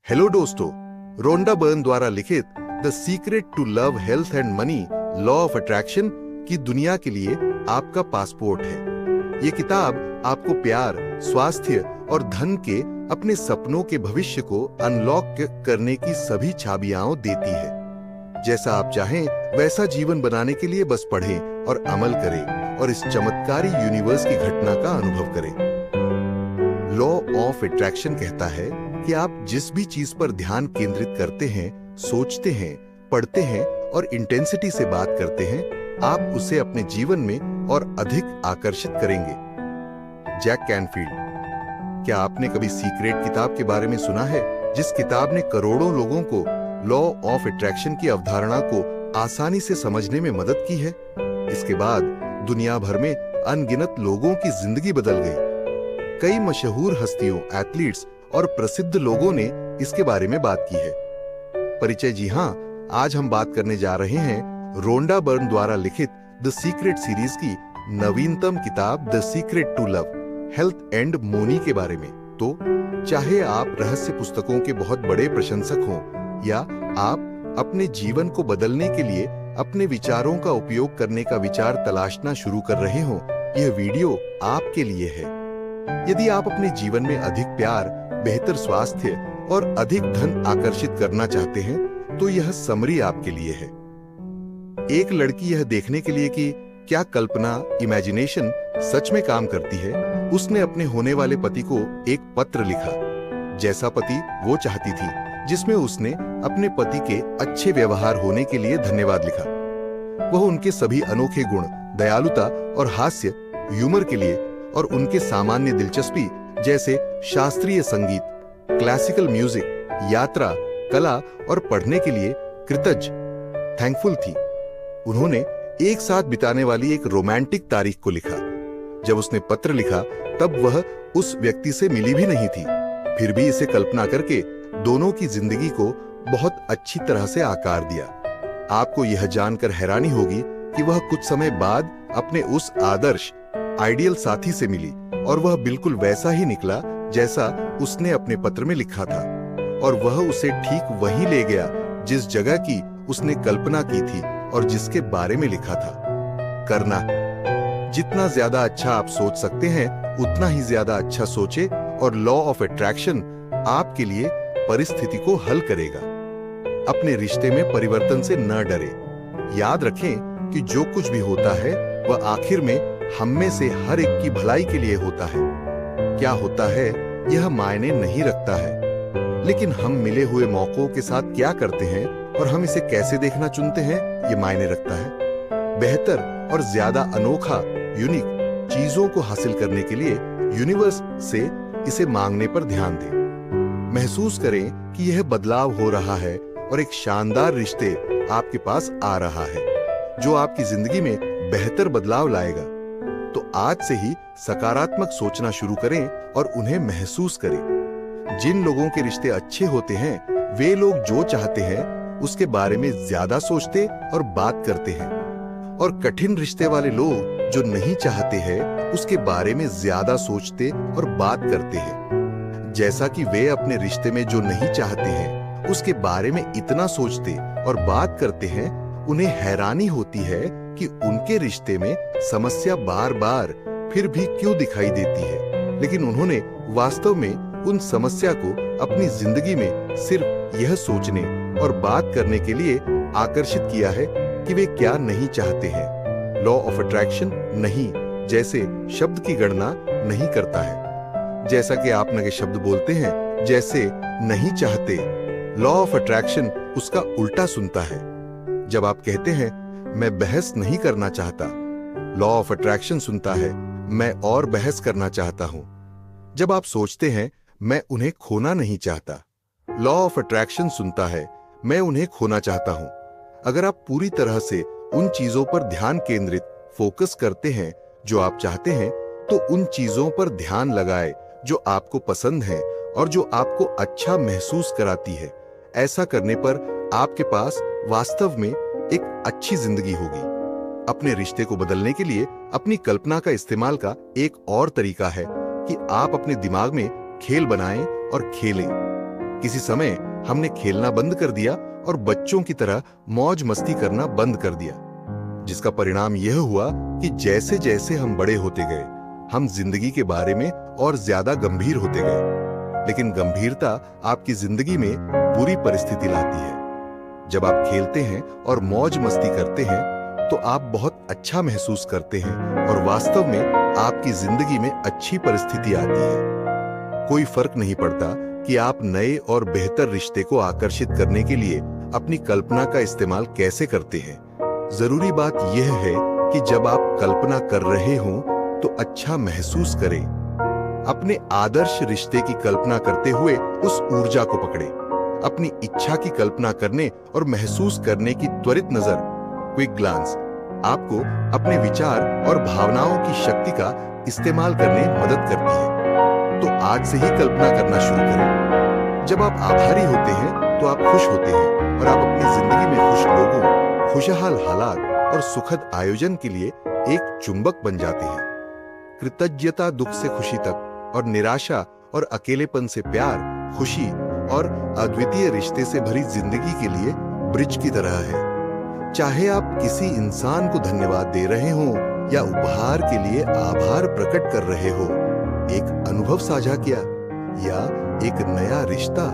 Hello दोस्तों, रोंडा Byrne द्वारा लिखित the secret to love, health and money, law of attraction की दुनिया के लिए आपका पासपोर्ट है। ये किताब आपको प्यार, स्वास्थ्य और धन के अपने सपनों के भविष्य को अनलॉक करने की सभी चाबियां देती है। जैसा आप चाहें वैसा जीवन बनाने के लिए बस पढ़ें और अमल करें और इस चमत्कारी यूनिवर्स की घटना का अनुभव करें। लॉ ऑफ अट्रैक्शन कहता है कि आप जिस भी चीज पर ध्यान केंद्रित करते हैं, सोचते हैं, पढ़ते हैं और इंटेंसिटी से बात करते हैं, आप उसे अपने जीवन में और अधिक आकर्षित करेंगे। Jack Canfield. क्या आपने कभी सीक्रेट किताब के बारे में सुना है, जिस किताब ने करोड़ों लोगों को लॉ ऑफ अट्रैक्शन की अवधारणा को आसानी से समझने में मदद की है? इसके बाद दुनिया भर में अनगिनत लोगों की जिंदगी बदल गई। कई मशहूर हस्तियों, एथलीट्स और प्रसिद्ध लोगों ने इसके बारे में बात की है। परिचय। जी हां, आज हम बात करने जा रहे हैं रोंडा बर्न द्वारा लिखित द सीक्रेट सीरीज की नवीनतम किताब the secret to love, health and money के बारे में। तो चाहे आप रहस्य पुस्तकों के बहुत बड़े प्रशंसक हों या आप अपने जीवन को बदलने के लिए अपने विचारों का उपयोग करने का विचार तलाशना शुरू कर रहे हों, यह वीडियो आपके लिए है। यदि आप अपने जीवन में अधिक प्यार, बेहतर स्वास्थ्य और अधिक धन आकर्षित करना चाहते हैं, तो यह समरी आपके लिए है। एक लड़की यह देखने के लिए कि क्या कल्पना, इमेजिनेशन सच में काम करती है, उसने अपने होने वाले पति को एक पत्र लिखा, जैसा पति वो चाहती थी, जिसमें उसने अपने पति के अच्छे व्यवहार होने के लिए धन्यवाद लिखा। वह उनके सभी अनोखे गुण, दयालुता और हास्य, ह्यूमर के लिए और उनके सामान्य दिलचस्पी जैसे शास्त्रीय संगीत, क्लासिकल म्यूजिक, यात्रा, कला और पढ़ने के लिए कृतज्ञ, थैंकफुल थी। उन्होंने एक साथ बिताने वाली एक रोमांटिक तारीख को लिखा। जब उसने पत्र लिखा तब वह उस व्यक्ति से मिली भी नहीं थी, फिर भी इसे कल्पना करके दोनों की जिंदगी को बहुत अच्छी तरह से आकार दिया। आपको यह जानकर हैरानी होगी कि वह कुछ समय बाद अपने उस आदर्श आइडियल साथी से मिली और वह बिल्कुल वैसा ही निकला जैसा उसने अपने पत्र में लिखा था, और वह उसे ठीक वहीं ले गया जिस जगह की उसने कल्पना की थी और जिसके बारे में लिखा था। करना। जितना ज्यादा अच्छा आप सोच सकते हैं, उतना ही ज्यादा अच्छा सोचे और लॉ ऑफ अट्रैक्शन आपके लिए परिस्थिति को हल करेगा। अपने रिश्ते में परिवर्तन से न डरे। याद रखें कि जो कुछ भी होता है वह आखिर में हम में से हर एक की भलाई के लिए होता है। क्या होता है यह मायने नहीं रखता है, लेकिन हम मिले हुए मौकों के साथ क्या करते हैं और हम इसे कैसे देखना चुनते हैं, यह मायने रखता है। बेहतर और ज्यादा अनोखा, यूनिक चीजों को हासिल करने के लिए यूनिवर्स से इसे मांगने पर ध्यान दें। महसूस करें कि यह बदलाव हो रहा है और एक शानदार रिश्ते आपके पास आ रहा है, जो आपकी जिंदगी में बेहतर बदलाव लाएगा। तो आज से ही सकारात्मक सोचना शुरू करें और उन्हें महसूस करें। जिन लोगों के रिश्ते अच्छे होते हैं, वे लोग जो चाहते हैं उसके बारे में ज्यादा सोचते और बात करते हैं, और कठिन रिश्ते वाले लोग जो नहीं चाहते हैं उसके बारे में ज्यादा सोचते और बात करते हैं। जैसा कि वे अपने रिश्ते में जो नहीं चाहते हैं उसके बारे में इतना सोचते और बात करते हैं, उन्हें हैरानी होती है कि उनके रिश्ते में समस्या बार बार फिर भी क्यों दिखाई देती है, लेकिन उन्होंने वास्तव में उन समस्या को अपनी जिंदगी में सिर्फ यह सोचने और बात करने के लिए आकर्षित किया है कि वे क्या नहीं चाहते हैं। लॉ ऑफ अट्रैक्शन नहीं जैसे शब्द की गणना नहीं करता है। जैसा कि आप नए शब्द बोलते हैं जैसे नहीं चाहते, लॉ ऑफ अट्रैक्शन उसका उल्टा सुनता है। जब आप कहते हैं मैं बहस नहीं करना चाहता, लॉ ऑफ अट्रैक्शन सुनता है मैं और बहस करना चाहता हूं। जब आप सोचते हैं मैं उन्हें खोना नहीं चाहता, लॉ ऑफ अट्रैक्शन सुनता है मैं उन्हें खोना चाहता हूं। अगर आप पूरी तरह से उन चीजों पर ध्यान केंद्रित, फोकस करते हैं जो आप चाहते हैं, तो उन चीजों पर ध्यान लगाए जो आपको पसंद है और जो आपको अच्छा महसूस कराती है। ऐसा करने पर आपके पास वास्तव में एक अच्छी जिंदगी होगी। अपने रिश्ते को बदलने के लिए अपनी कल्पना का इस्तेमाल का एक और तरीका है कि आप अपने दिमाग में खेल बनाएं और खेलें। किसी समय हमने खेलना बंद कर दिया और बच्चों की तरह मौज मस्ती करना बंद कर दिया, जिसका परिणाम यह हुआ कि जैसे जैसे हम बड़े होते गए, हम जिंदगी के बारे में और ज्यादा गंभीर होते गए। लेकिन गंभीरता आपकी जिंदगी में बुरी परिस्थिति लाती है। जब आप खेलते हैं और मौज मस्ती करते हैं तो आप बहुत अच्छा महसूस करते हैं और वास्तव में आपकी जिंदगी में अच्छी परिस्थिति आती है। कोई फर्क नहीं पड़ता कि आप नए और बेहतर रिश्ते को आकर्षित करने के लिए अपनी कल्पना का इस्तेमाल कैसे करते हैं। जरूरी बात यह है कि जब आप कल्पना कर रहे हों तो अच्छा महसूस करें। अपने आदर्श रिश्ते की कल्पना करते हुए उस ऊर्जा को पकड़ें। अपनी इच्छा की कल्पना करने और महसूस करने की त्वरित नजर, क्विक ग्लांस, आपको अपने विचार और भावनाओं की शक्ति का इस्तेमाल करने में मदद करती है। तो आज से ही कल्पना करना शुरू करें। जब आप आभारी होते हैं तो आप खुश होते हैं और आप अपनी जिंदगी में खुश लोगों, खुशहाल हालात और सुखद आयोजन के लिए एक चुंबक बन जाते हैं। कृतज्ञता दुख से खुशी तक और निराशा और अकेलेपन से प्यार, खुशी और अद्वितीय रिश्ते से भरी जिंदगी के लिए ब्रिज की तरह है। चाहे आप किसी इंसान को धन्यवाद दे रहे हों या उपहार के लिए आभार प्रकट कर रहे हो, एक अनुभव साझा किया या एक नया रिश्ता,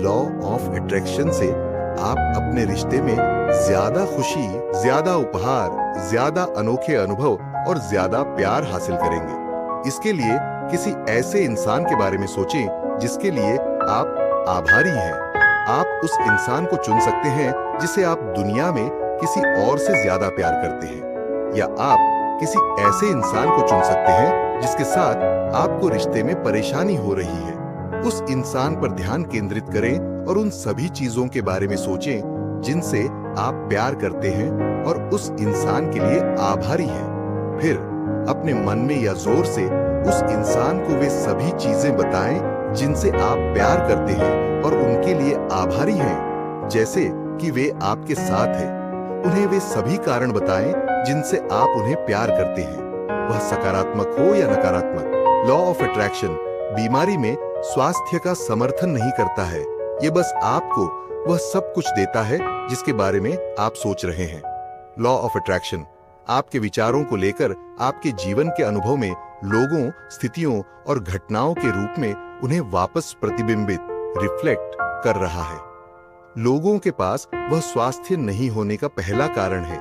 लॉ ऑफ अट्रैक्शन से आप अपने रिश्ते में ज्यादा खुशी, ज्यादा उपहार, ज्यादा अनोखे अनुभव और ज्यादा प्यार हासिल करेंगे। इसके लिए किसी ऐसे इंसान के बारे में सोचें जिसके लिए आप आभारी हैं। आप उस इंसान को चुन सकते हैं जिसे आप दुनिया में किसी और से ज्यादा प्यार करते हैं, या आप किसी ऐसे इंसान को चुन सकते हैं जिसके साथ आपको रिश्ते में परेशानी हो रही है। उस इंसान पर ध्यान केंद्रित करें और उन सभी चीजों के बारे में सोचें जिनसे आप प्यार करते हैं और उस इंसान के लिए आभारी हैं। फिर अपने मन में या जोर से उस इंसान को वे सभी चीजें बताएं जिनसे आप प्यार करते हैं और उनके लिए आभारी हैं, जैसे कि वे आपके साथ हैं। उन्हें वे सभी कारण बताएं जिनसे आप उन्हें प्यार करते हैं, वह सकारात्मक हो या नकारात्मक। लॉ ऑफ अट्रैक्शन बीमारी में स्वास्थ्य का समर्थन नहीं करता है, ये बस आपको वह सब कुछ देता है जिसके बारे में आप सोच रहे हैं। लॉ ऑफ अट्रैक्शन आपके विचारों को लेकर आपके जीवन के अनुभव में लोगों, स्थितियों और घटनाओं के रूप में उन्हें वापस प्रतिबिंबित, रिफ्लेक्ट कर रहा है। लोगों के पास वह स्वास्थ्य नहीं होने का पहला कारण है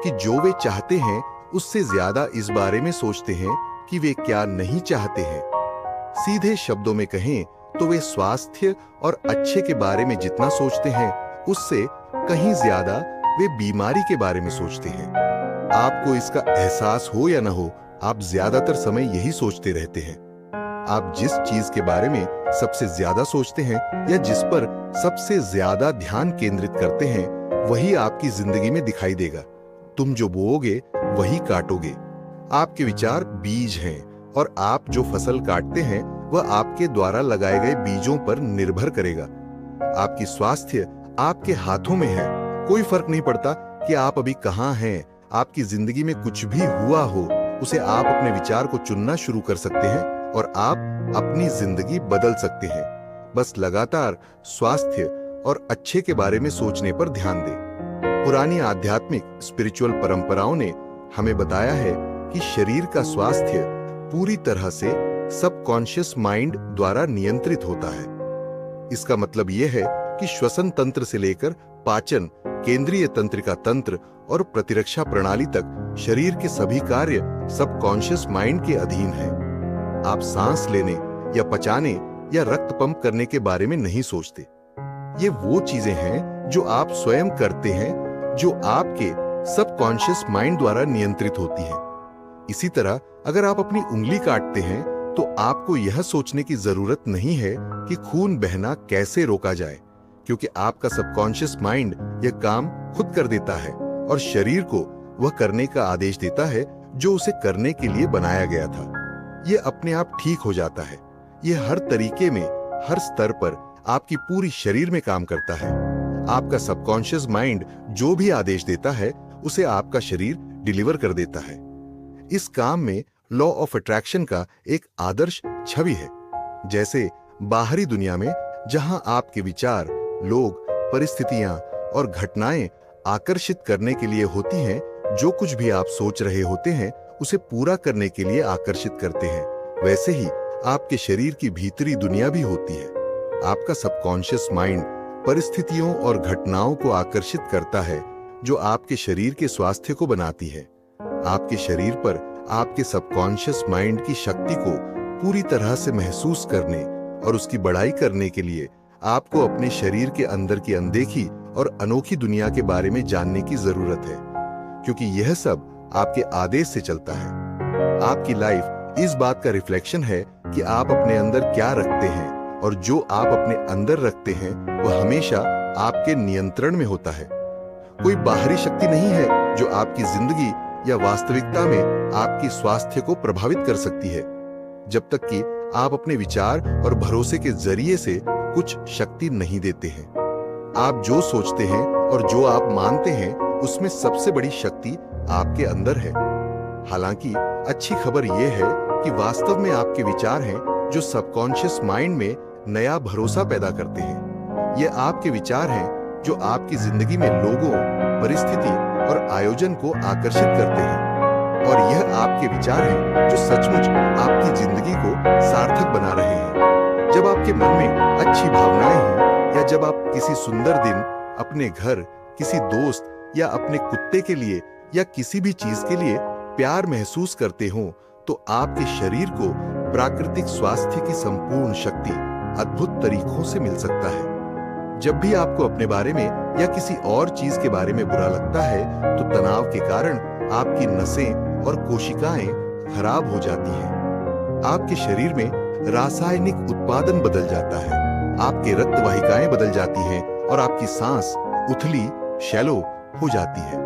कि जो वे चाहते हैं उससे ज्यादा इस बारे में सोचते हैं कि वे क्या नहीं चाहते हैं। सीधे शब्दों में कहें तो वे स्वास्थ्य और अच्छे के बारे में जितना सोचते हैं उससे कहीं ज्यादा वे बीमारी के बारे में सोचते हैं। आपको इसका एहसास हो या न हो, आप ज्यादातर समय यही सोचते रहते हैं। आप जिस चीज के बारे में सबसे ज्यादा सोचते हैं या जिस पर सबसे ज्यादा ध्यान केंद्रित करते हैं, वही आपकी जिंदगी में दिखाई देगा। तुम जो बोओगे वही काटोगे। आपके विचार बीज हैं और आप जो फसल काटते हैं वह आपके द्वारा लगाए गए बीजों पर निर्भर करेगा। आपकी स्वास्थ्य आपके हाथों में है। कोई फर्क नहीं पड़ता कि आप अभी कहां हैं। आपकी जिंदगी में कुछ भी हुआ हो, उसे आप अपने विचार को चुनना शुरू कर सकते हैं और आप अपनी जिंदगी बदल सकते हैं। बस लगातार स्वास्थ्य और अच्छे के बारे में सोचने पर ध्यान दें। पुरानी आध्यात्मिक स्पिरिचुअल परंपराओं ने हमें बताया है कि शरीर का स्वास्थ्य पूरी तरह से सबकॉन्शियस माइंड द्वारा नियंत्रित होता है। इसका मतलब यह है कि श्वसन तंत्र से लेकर पाचन, केंद्रीय तंत्रिका तंत्र और प्रतिरक्षा प्रणाली तक शरीर के सभी कार्य सबकॉन्शियस माइंड के अधीन हैं। आप सांस लेने या पचाने या रक्त पंप करने के बारे में नहीं सोचते। ये वो चीजें हैं जो आप स्वयं करते हैं, जो आपके सबकॉन्शियस माइंड द्वारा नियंत्रित होती हैं। इसी तरह अगर आप अपनी उंगली काटते हैं तो आपको यह सोचने की जरूरत नहीं है कि खून बहना कैसे रोका जाए, क्योंकि आपका सबकॉन्शियस माइंड यह काम खुद कर देता है और शरीर को वह करने का आदेश देता है जो उसे करने के लिए बनाया गया था। यह अपने आप ठीक हो जाता है। यह हर तरीके में, हर स्तर पर आपकी पूरी शरीर में काम करता है। आपका सबकॉन्शियस माइंड जो भी आदेश देता है उसे आपका शरीर डिलीवर कर देता है। इस काम में लॉ ऑफ अट्रैक्शन का एक आदर्श छवि है। जैसे बाहरी दुनिया में जहां आपके विचार, लोग, परिस्थितियां और घटनाएं आकर्षित करने के लिए होती हैं। जो कुछ भी आप सोच रहे होते हैं उसे पूरा करने के लिए आकर्षित करते हैं। वैसे ही आपके शरीर की भीतरी दुनिया भी होती है। आपका सबकॉन्शियस माइंड परिस्थितियों और घटनाओं को आकर्षित करता है जो आपके शरीर के स्वास्थ्य को बनाती है। आपके शरीर पर आपके सबकॉन्शियस माइंड की शक्ति को पूरी तरह से महसूस करने और उसकी बढ़ाई करने के लिए आपको अपने शरीर के अंदर की अनदेखी और अनोखी दुनिया के बारे में जानने की जरूरत है, क्योंकि यह सब आपके आदेश से चलता है। आपकी लाइफ इस बात का रिफ्लेक्शन है कि आप अपने अंदर क्या रखते हैं, और जो आप अपने अंदर रखते हैं वह हमेशा आपके नियंत्रण में होता है। कोई बाहरी शक्ति नहीं है जो आपकी जिंदगी या वास्तविकता में आपकी स्वास्थ्य को प्रभावित कर सकती है, जब तक कि आप अपने विचार और भरोसे के जरिए से कुछ शक्ति नहीं देते हैं। आप जो सोचते हैं और जो आप मानते हैं उसमें सबसे बड़ी शक्ति आपके अंदर है। हालांकि अच्छी खबर यह है कि वास्तव में आपके विचार हैं जो सबकॉन्शियस माइंड में नया भरोसा पैदा करते हैं। ये आपके विचार हैं जो आपकी जिंदगी में लोगों, परिस्थिति और आयोजन को आकर्षित करते हैं, और यह आपके विचार हैं जो सचमुच आपकी जिंदगी को सार्थक बना रहे हैं। जब आपके मन में अच्छी भावनाएं हों, या जब आप किसी सुंदर दिन अपने घर, किसी दोस्त या अपने कुत्ते के लिए या किसी भी चीज के लिए प्यार महसूस करते हो, तो आपके शरीर को प्राकृतिक स्वास्थ्य की संपूर्ण शक्ति अद्भुत तरीकों से मिल सकता है। जब भी आपको अपने बारे में या किसी और चीज के बारे में बुरा लगता है, तो तनाव के कारण आपकी नसें और कोशिकाएं खराब हो जाती हैं। आपके शरीर में रासायनिक उत्पादन बदल जाता है, आपके रक्त वाहिकाएं बदल जाती हैं और आपकी सांस उथली, शैलो हो जाती है।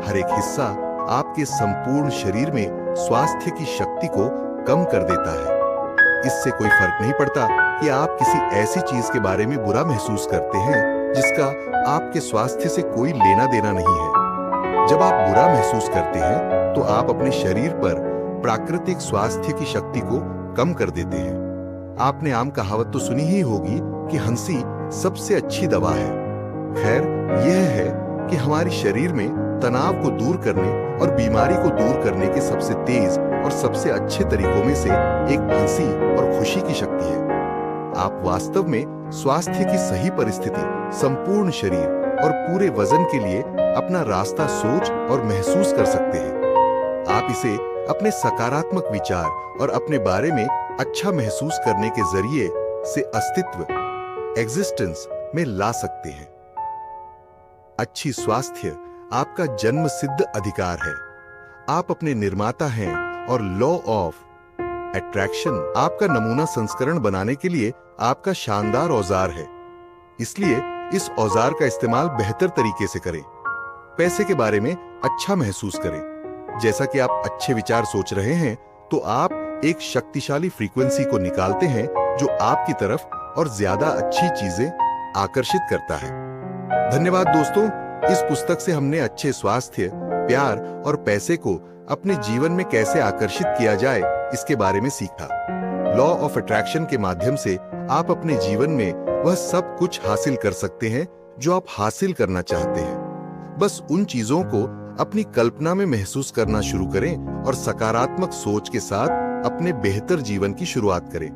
हर एक हिस्सा आपके संपूर्ण शरीर में स्वास्थ्य की शक्ति को कम कर देता है। इससे कोई फर्क नहीं पड़ता कि आप किसी ऐसी चीज के बारे में बुरा महसूस करते हैं जिसका आपके स्वास्थ्य से कोई लेना देना नहीं है। जब आप बुरा महसूस करते हैं तो आप अपने शरीर पर प्राकृतिक स्वास्थ्य की शक्ति को कम कर देते हैं। आपने आम कहावत तो सुनी ही होगी कि हंसी सबसे अच्छी दवा है। खैर, यह है कि हमारे शरीर में तनाव को दूर करने और बीमारी को दूर करने के सबसे तेज और सबसे अच्छे तरीकों में से एक हंसी और खुशी की शक्ति है। आप वास्तव में स्वास्थ्य की सही परिस्थिति, संपूर्ण शरीर और पूरे वजन के लिए अपना रास्ता सोच और महसूस कर सकते हैं। आप इसे अपने सकारात्मक विचार और अपने बारे में अच्छा महसूस करने के जरिए से अस्तित्व, एग्जिस्टेंस में ला सकते हैं। अच्छी स्वास्थ्य आपका जन्म सिद्ध अधिकार है। आप अपने निर्माता हैं और लॉ ऑफ अट्रैक्शन आपका नमूना संस्करण बनाने के लिए आपका शानदार औजार है। इसलिए इस औजार का इस्तेमाल बेहतर तरीके से करें। पैसे के बारे में अच्छा महसूस करें। जैसा कि आप अच्छे विचार सोच रहे हैं, तो आप एक शक्तिशाली फ्रीक्वेंसी को निकालते हैं जो आपकी तरफ और ज्यादा अच्छी चीजें आकर्षित करता है। धन्यवाद दोस्तों। इस पुस्तक से हमने अच्छे स्वास्थ्य, प्यार और पैसे को अपने जीवन में कैसे आकर्षित किया जाए इसके बारे में सीखा। लॉ ऑफ अट्रैक्शन के माध्यम से आप अपने जीवन में वह सब कुछ हासिल कर सकते हैं जो आप हासिल करना चाहते हैं। बस उन चीजों को अपनी कल्पना में महसूस करना शुरू करें और सकारात्मक सोच के साथ अपने बेहतर जीवन की शुरुआत करें।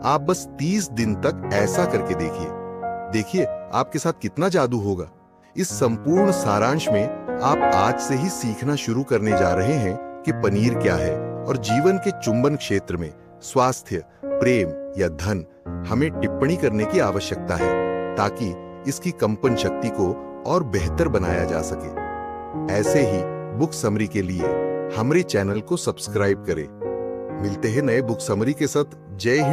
आप बस 30 दिन तक ऐसा करके देखिए आपके साथ कितना जादू होगा। इस संपूर्ण सारांश में आप आज से ही सीखना शुरू करने जा रहे हैं कि पनीर क्या है, और जीवन के चुंबन क्षेत्र में स्वास्थ्य, प्रेम या धन हमें टिप्पणी करने की आवश्यकता है, ताकि इसकी कंपन शक्ति को और बेहतर बनाया जा सके। ऐसे ही बुक समरी के लिए हमारे चैनल को सब्सक्राइब करें। मिलते हैं नए बुक समरी के साथ। जय हिंद।